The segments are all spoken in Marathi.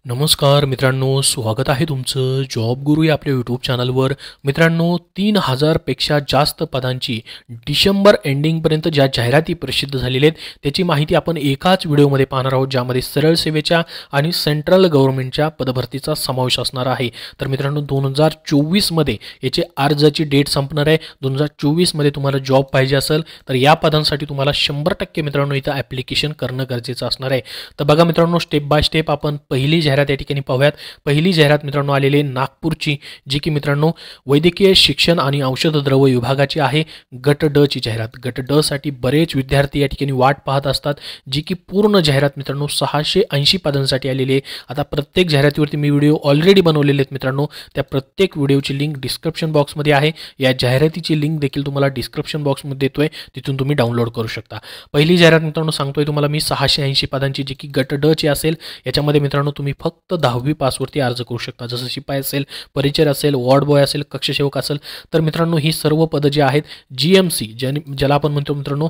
नमस्कार मित्रांनो, स्वागत आहे तुमचं जॉब गुरु या आपल्या यूट्यूब चॅनलवर. मित्रांनो, 3000 पेक्षा जास्त पदांची डिसेंबर एंडिंगपर्यंत ज्या जाहिराती प्रसिद्ध झालेल्या आहेत त्याची माहिती आपण एकाच व्हिडिओमध्ये पाहणार आहोत, ज्यामध्ये सरळ सेवेच्या आणि सेंट्रल गव्हर्नमेंटच्या पदभरतीचा समावेश असणार आहे. तर मित्रांनो, 2024मध्ये याचे अर्जाची डेट संपणार आहे. 2024मध्ये तुम्हाला जॉब पाहिजे असेल तर या पदांसाठी तुम्हाला 100% मित्रांनो इथं ॲप्लिकेशन करणं गरजेचं असणार आहे. तर बघा मित्रांनो, स्टेप बाय स्टेप आपण पहिली जाहिरात या ठिकाणी पाहूयात. पहिली जाहिरात मित्रांनो आलेली आहे नागपूरची, जी की मित्रांनो वैद्यकीय शिक्षण आणि औषधद्रव्य विभागाची आहे. गट ड ची जाहिरात. गट ड साठी बरेच विद्यार्थी या ठिकाणी वाट पाहत असतात, जी की पूर्ण जाहिरात मित्रांनो 680 पदांसाठी आलेली आहे. आता प्रत्येक जाहिरातीवरती मी व्हिडिओ ऑलरेडी बनवलेले आहेत मित्रांनो. त्या प्रत्येक व्हिडिओची लिंक डिस्क्रिप्शन बॉक्समध्ये आहे. या जाहिरातीची लिंक देखील तुम्हाला डिस्क्रिप्शन बॉक्समध्ये देतोय, तिथून तुम्ही डाउनलोड करू शकता. पहिली जाहिरात मित्रांनो सांगतोय तुम्हाला मी 680 पदांची, जी की गट ड ची असेल. याच्यामध्ये मित्रांनो तुम्ही फक्त 10वी पासवरती अर्ज करू शकता. जसं शिपाई असेल, परिचर असेल, वॉर्ड बॉय असेल, कक्षसेवक असेल. तर मित्रांनो ही सर्व पदं जी आहेत GMC ज्याला आपण म्हणतो मित्रांनो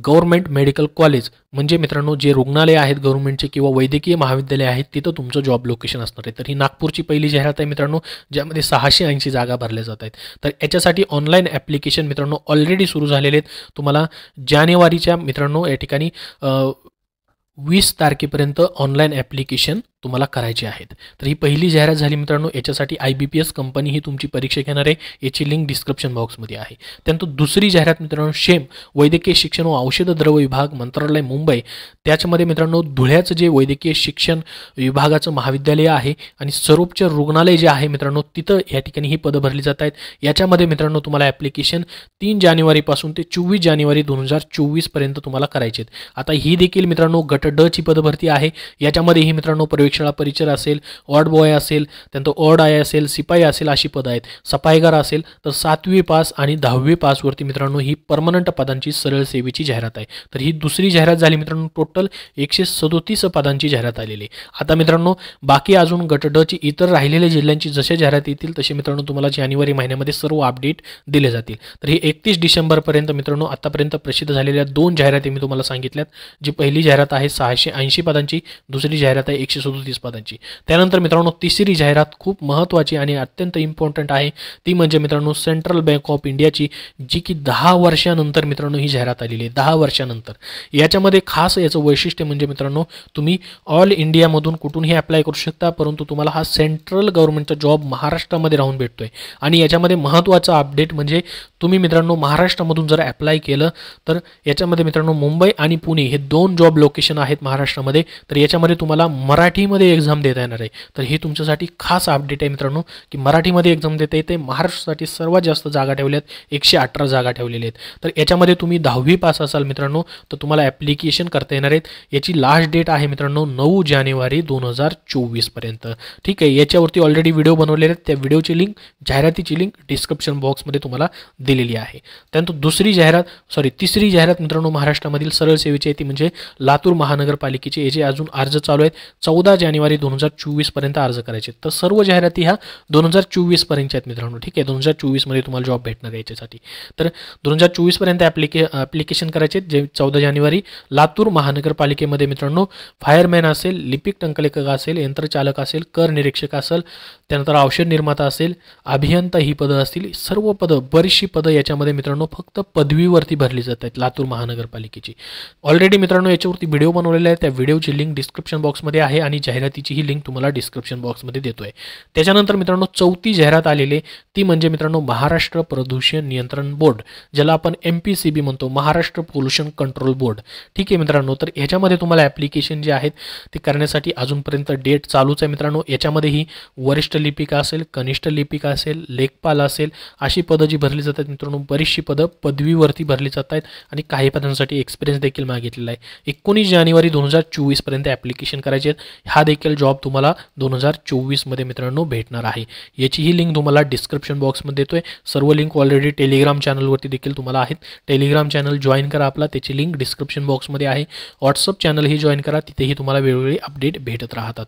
गव्हर्नमेंट मेडिकल कॉलेज, म्हणजे मित्रांनो जे रुग्णालय आहेत गव्हर्नमेंटचे किंवा वैद्यकीय महाविद्यालय आहेत तिथं तुमचं जॉब लोकेशन असणार आहे. तर ही नागपूरची पहिली जाहिरात आहे मित्रांनो, ज्यामध्ये 680 जागा भरल्या जात आहेत. तर याच्यासाठी ऑनलाईन ॲप्लिकेशन मित्रांनो ऑलरेडी सुरू झालेले आहेत. तुम्हाला जानेवारीच्या मित्रांनो या ठिकाणी 20 तारखेपर्यंत ऑनलाईन ॲप्लिकेशन तुम्हाला करायचे आहेत. तर ही पहिली जाहिरात झाली मित्रांनो. याच्यासाठी IBPS कंपनी ही तुमची परीक्षा घेणार आहे. याची लिंक डिस्क्रिप्शन बॉक्समध्ये आहे. त्यानंतर दुसरी जाहिरात मित्रांनो शेम वैद्यकीय शिक्षण व औषधद्रव्य विभाग मंत्रालय मुंबई, त्याच्यामध्ये मित्रांनो धुळ्याचं जे वैद्यकीय शिक्षण विभागाचं महाविद्यालय आहे आणि सर्वोपचार रुग्णालय जे आहे मित्रांनो तिथं या ठिकाणी ही पदं भरली जात आहेत. याच्यामध्ये मित्रांनो तुम्हाला ॲप्लिकेशन 3 जानेवारीपासून ते 24 जानेवारी 2024 पर्यंत तुम्हाला करायचे आहेत. आता ही देखील मित्रांनो गट ड ची पदभरती आहे. याच्यामध्ये ही मित्रांनो प्रयोगशाळा परिचर असेल, वॉर्ड बॉय असेल, त्यानंतर वॉर्ड आय असेल, सिपाई असेल, अशी पदं आहेत. सफाईगार असेल तर 7वी पास आणि 10वी पासवरती मित्रांनो ही परमनंट पदांची सरळ सेवेची जाहिरात आहे. तर ही दुसरी जाहिरात झाली मित्रांनो. टोटल 137 पदांची जाहिरात आलेली आहे. आता मित्रांनो बाकी अजून गट ड ची इतर राहिलेल्या जिल्ह्यांची जसे जाहिरात येतील तसे मित्रांनो तुम्हाला जानेवारी महिन्यामध्ये सर्व अपडेट दिले जातील. तर ही 31 डिसेंबरपर्यंत मित्रांनो आतापर्यंत प्रसिद्ध झालेल्या 2 जाहिराती मी तुम्हाला सांगितल्यात. जी पहिली जाहिरात आहे 680 पदांची, दुसरी जाहिरात आहे 137 पदांची. त्यानंतर मित्रांनो तिसरी जाहिरात खूप महत्त्वाची आणि अत्यंत इम्पॉर्टंट आहे. ती म्हणजे मित्रांनो सेंट्रल बँक ऑफ इंडियाची, जी की 10 वर्षानंतर मित्रांनो ही जाहिरात आलेली आहे. 10 वर्षानंतर. याच्यामध्ये खास याचं वैशिष्ट्य म्हणजे मित्रांनो तुम्ही ऑल इंडियामधून कुठूनही अप्लाय करू शकता, परंतु तुम्हाला हा सेंट्रल गव्हर्नमेंटचा जॉब महाराष्ट्रामध्ये राहून भेटतोय. आणि याच्यामध्ये महत्त्वाचा अपडेट म्हणजे तुम्ही मित्रांनो महाराष्ट्रामधून जर अप्लाय केलं तर याच्यामध्ये मित्रांनो मुंबई आणि पुणे हे 2 जॉब लोकेशन आहेत महाराष्ट्रामध्ये. तर याच्यामध्ये तुम्हाला मराठीमध्ये एक्झाम देता येणार आहे. तर हे तुमच्यासाठी खास अपडेट आहे मित्रांनो, की मराठीमध्ये एक्झाम देता येते. महाराष्ट्रासाठी सर्वात जास्त जागा ठेवल्यात, 118 जागा ठेवलेल्या आहेत. तर याच्यामध्ये तुम्ही 10वी पास असाल मित्रांनो तर तुम्हाला ॲप्लिकेशन करता येणार आहेत. याची लास्ट डेट आहे मित्रांनो 9 जानेवारी 2024 पर्यंत. ठीक आहे. याच्यावरती ऑलरेडी व्हिडिओ बनवलेले आहेत. त्या व्हिडिओची लिंक, जाहिरातीची लिंक डिस्क्रिप्शन बॉक्समध्ये तुम्हाला दिलेली आहे. त्यानंतर तिसरी जाहिरात मित्रांनो महाराष्ट्रामधील सरळ सेवेची आहे, ती म्हणजे लातूर महानगरपालिकेची. याचे अजून अर्ज चालू आहेत. 14 जानेवारी 2024 पर्यंत अर्ज करायचे. तर सर्व जाहिराती ह्या 2024 पर्यंतच्या आहेत मित्रांनो. ठीक आहे. 2024 मध्ये तुम्हाला जॉब भेटणार आहे याच्यासाठी. तर 2024 पर्यंत ॲप्लिकेशन करायचे, जे 14 जानेवारी. लातूर महानगरपालिकेमध्ये मित्रांनो फायरमॅन असेल, लिपिक टंकलेखक असेल, यंत्रचालक असेल, कर निरीक्षक असेल, त्यानंतर औषध निर्माता असेल, अभियंता ही पदं असतील. सर्व पदं, बरीचशी पदं याच्यामध्ये मित्रांनो फक्त पदवीवरती भरली जात आहेत लातूर महानगरपालिकेची. ऑलरेडी मित्रांनो याच्यावरती व्हिडिओ बनवलेला आहे. त्या व्हिडिओची लिंक डिस्क्रिप्शन बॉक्समध्ये आहे आणि जाहिरातीची ही लिंक तुम्हाला डिस्क्रिप्शन बॉक्समध्ये देतोय. त्याच्यानंतर मित्रांनो चौथी जाहिरात आलेली ती म्हणजे मित्रांनो महाराष्ट्र प्रदूषण नियंत्रण बोर्ड, ज्याला आपण MPCB म्हणतो, महाराष्ट्र पोल्युशन कंट्रोल बोर्ड. ठीक आहे मित्रांनो. तर ह्याच्यामध्ये तुम्हाला ॲप्लिकेशन जे आहेत ते करण्यासाठी अजूनपर्यंत डेट चालूच आहे मित्रांनो. याच्यामध्येही वरिष्ठ लिपिका असेल, कनिष्ठ लिपिका असेल, लेखपाल असेल, अशी पदं जी भरली जातात मित्रांनो. बरीचशी पदं पदवीवरती भरली जात आहेत आणि काही पदांसाठी एक्सपिरियन्स देखील मागितलेला आहे. 19 जानेवारी 2024 पर्यंत ॲप्लिकेशन करायचे आहेत. हा देखील जॉब तुम्हाला 2024 मध्ये मित्रांनो भेटणार आहे. याची ही लिंक तुम्हाला डिस्क्रिप्शन बॉक्समध्ये देतोय. सर्व लिंक ऑलरेडी टेलिग्राम चॅनलवरती देखील तुम्हाला आहेत. टेलिग्राम चॅनल जॉईन करा आपला, त्याची लिंक डिस्क्रिप्शन बॉक्समध्ये आहे. व्हॉट्सअप चॅनलही जॉईन करा, तिथेही तुम्हाला वेगवेगळे अपडेट भेटत राहतात.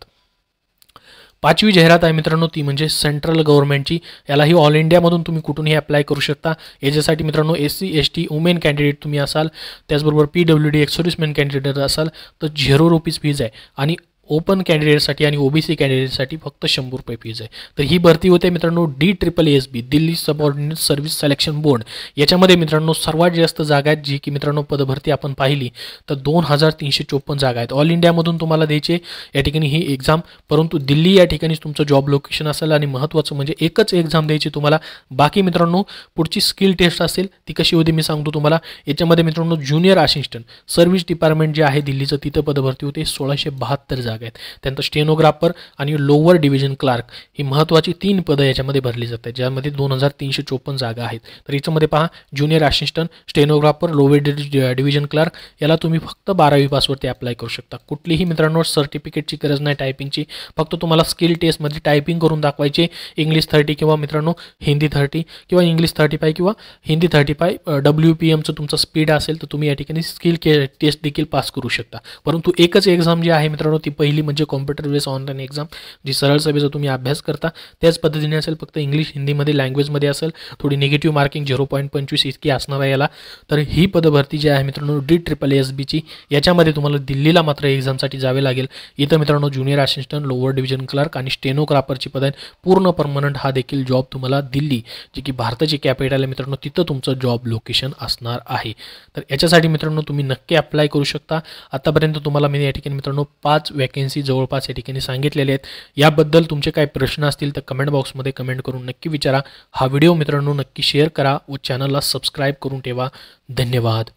5वी जाहिरात आहे मित्रांनो, ती म्हणजे सेंट्रल गव्हर्नमेंटची. यालाही ऑल इंडियामधून तुम्ही कुठूनही अप्लाय करू शकता. याच्यासाठी मित्रांनो SC ST वुमेन कॅन्डिडेट तुम्ही असाल, त्याचबरोबर PWD एक्स सर्व्हिसमॅन कॅन्डिडेट असाल तर ₹0 फीज आहे. आणि ओपन कॅन्डिडेटसाठी आणि OBC कॅन्डिडेटसाठी फक्त 100 रुपये फीज आहे. तर ही भरती होते मित्रांनो DSSB Delhi subordinate service selection board. याच्यामध्ये मित्रांनो सर्वात जास्त जागा आहेत, जी की मित्रांनो पदभरती आपण पाहिली तर 2354 जागा आहेत. ऑल इंडियामधून तुम्हाला द्यायचे या ठिकाणी ही एक्झाम, परंतु दिल्ली या ठिकाणीच तुमचं जॉब लोकेशन असेल आणि महत्त्वाचं म्हणजे एकच एक्झाम द्यायची तुम्हाला. बाकी मित्रांनो पुढची स्किल टेस्ट असेल ती कशी होती मी सांगतो तुम्हाला. याच्यामध्ये मित्रांनो ज्युनियर असिस्टंट सर्व्हिस डिपार्टमेंट जे आहे दिल्लीचं तिथं पदभरती होते 1672 जागा आहेत. त्यानंतर स्टेनोग्राफर आणि लोअर डिव्हिजन क्लार्क ही महत्त्वाची 3 पदं याच्यामध्ये भरली जातात, ज्यामध्ये 2354 जागा आहेत. तर याच्यामध्ये पहा junior assistant, stenographer, lower division clerk याला तुम्ही फक्त 12वी पासवरती अप्लाय करू शकता. कुठलीही मित्रांनो सर्टिफिकेटची गरज नाही टायपिंगची, फक्त तुम्हाला स्किल टेस्टमध्ये टायपिंग करून दाखवायचे. इंग्लिश 30 किंवा मित्रांनो हिंदी 30 किंवा इंग्लिश 35 किंवा हिंदी 35 WPMचं तुमचं स्पीड असेल तर तुम्ही या ठिकाणी स्किल टेस्ट देखील पास करू शकता. परंतु एकच एक्झाम जी आहे मित्रांनो ती पहिली म्हणजे कॉम्प्युटर बेस ऑनलाईन एक्झाम, जी सरळ सभेचा तुम्ही अभ्यास करता त्याच पद्धतीने असेल, फक्त इंग्लिश हिंदीमध्ये लँग्वेजमध्ये असेल. थोडी निगेटिव्ह मार्किंग 0.25 इतकी असणार आहे याला. तर ही पदभरती जी आहे मित्रांनो DSSBची, याच्यामध्ये तुम्हाला दिल्लीला मात्र एक्झामसाठी जावे लागेल. इथं मित्रांनो junior assistant, lower division clerk आणि स्टेनोग्राफरची पद आहेत. पूर्ण परमनंट हा देखील जॉब तुम्हाला दिल्ली, जी की भारताची कॅपिटल आहे मित्रांनो, तिथं तुमचं जॉब लोकेशन असणार आहे. तर याच्यासाठी मित्रांनो तुम्ही नक्की अप्लाय करू शकता. आतापर्यंत तुम्हाला मी या ठिकाणी मित्रांनो 5 वॅकेन्सी जवळपास या ठिकाणी सांगितलेले आहेत. याबद्दल तुमचे काही प्रश्न असतील तर कमेंट बॉक्समध्ये कमेंट करून नक्की विचारा. हा व्हिडिओ मित्रांनो नक्की शेअर करा व चॅनलला सबस्क्राईब करून ठेवा. धन्यवाद.